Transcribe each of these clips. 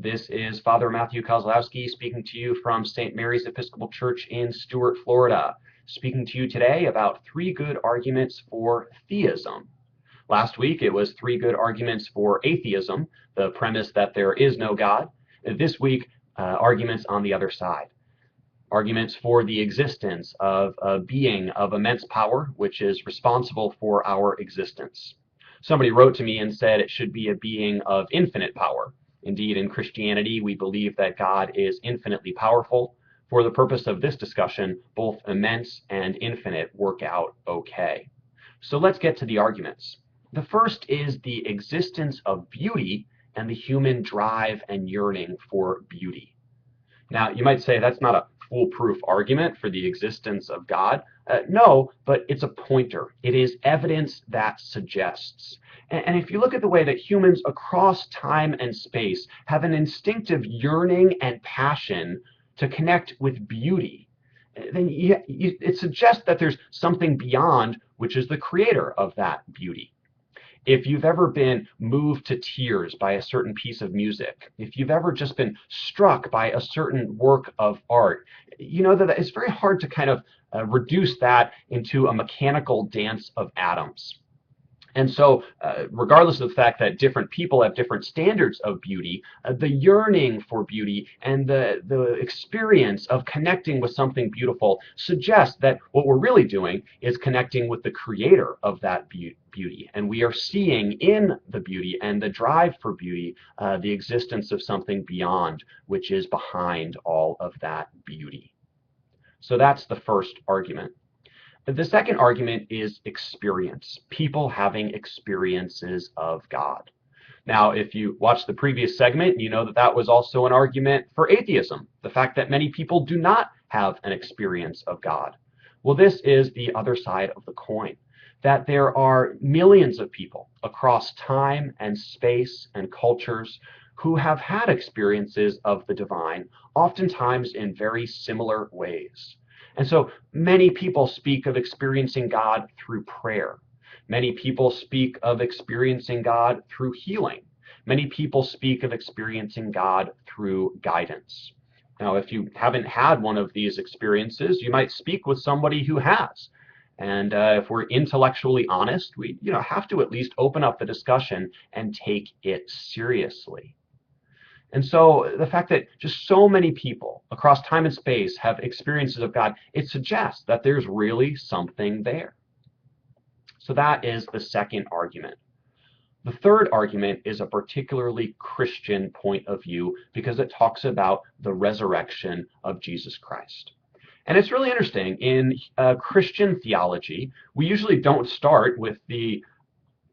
This is Father Matthew Kozlowski speaking to you from St. Mary's Episcopal Church in Stuart, Florida, speaking to you today about 3 good arguments for theism. Last week it was 3 good arguments for atheism, the premise that there is no God. This week, arguments on the other side. Arguments for the existence of a being of immense power, which is responsible for our existence. Somebody wrote to me and said it should be a being of infinite power. Indeed, in Christianity, we believe that God is infinitely powerful. For the purpose of this discussion, both immense and infinite work out okay. So let's get to the arguments. The first is the existence of beauty and the human drive and yearning for beauty. Now, you might say that's not a foolproof argument for the existence of God. No, but it's a pointer. It is evidence that suggests. And if you look at the way that humans across time and space have an instinctive yearning and passion to connect with beauty, then it suggests that there's something beyond, which is the creator of that beauty. If you've ever been moved to tears by a certain piece of music, if you've ever just been struck by a certain work of art, you know that it's very hard to kind of reduce that into a mechanical dance of atoms. And so, regardless of the fact that different people have different standards of beauty, the yearning for beauty and the experience of connecting with something beautiful suggests that what we're really doing is connecting with the creator of that beauty. And we are seeing in the beauty and the drive for beauty the existence of something beyond, which is behind all of that beauty. So that's the first argument. The second argument is experience, people having experiences of God. Now, if you watched the previous segment, you know that that was also an argument for atheism, the fact that many people do not have an experience of God. Well, this is the other side of the coin, that there are millions of people across time and space and cultures who have had experiences of the divine, oftentimes in very similar ways. And so many people speak of experiencing God through prayer. Many people speak of experiencing God through healing. Many people speak of experiencing God through guidance. Now, if you haven't had one of these experiences, you might speak with somebody who has. And if we're intellectually honest, we have to at least open up the discussion and take it seriously. And so the fact that just so many people across time and space have experiences of God, it suggests that there's really something there. So that is the second argument. The third argument is a particularly Christian point of view because it talks about the resurrection of Jesus Christ. And it's really interesting. In Christian theology, we usually don't start with the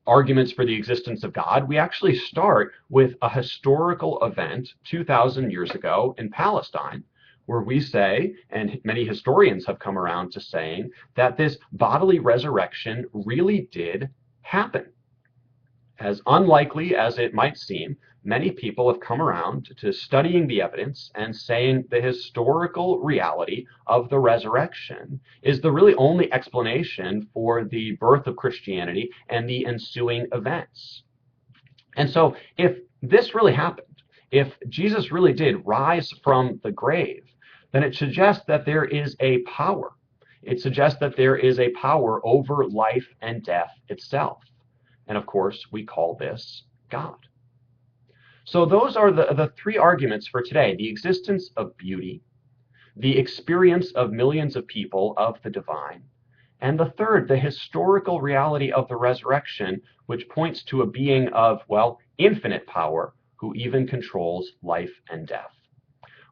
arguments for the existence of God. We actually start with a historical event 2,000 years ago in Palestine, where we say, and many historians have come around to saying, that this bodily resurrection really did happen. As unlikely as it might seem, many people have come around to studying the evidence and saying the historical reality of the resurrection is the really only explanation for the birth of Christianity and the ensuing events. And so if this really happened, if Jesus really did rise from the grave, then it suggests that there is a power. It suggests that there is a power over life and death itself. And of course, we call this God. So those are the 3 arguments for today: the existence of beauty, the experience of millions of people of the divine, and the third, the historical reality of the resurrection, which points to a being of, well, infinite power who even controls life and death.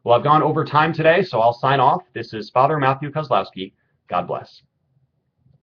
Well, I've gone over time today, so I'll sign off. This is Father Matthew Kozlowski. God bless.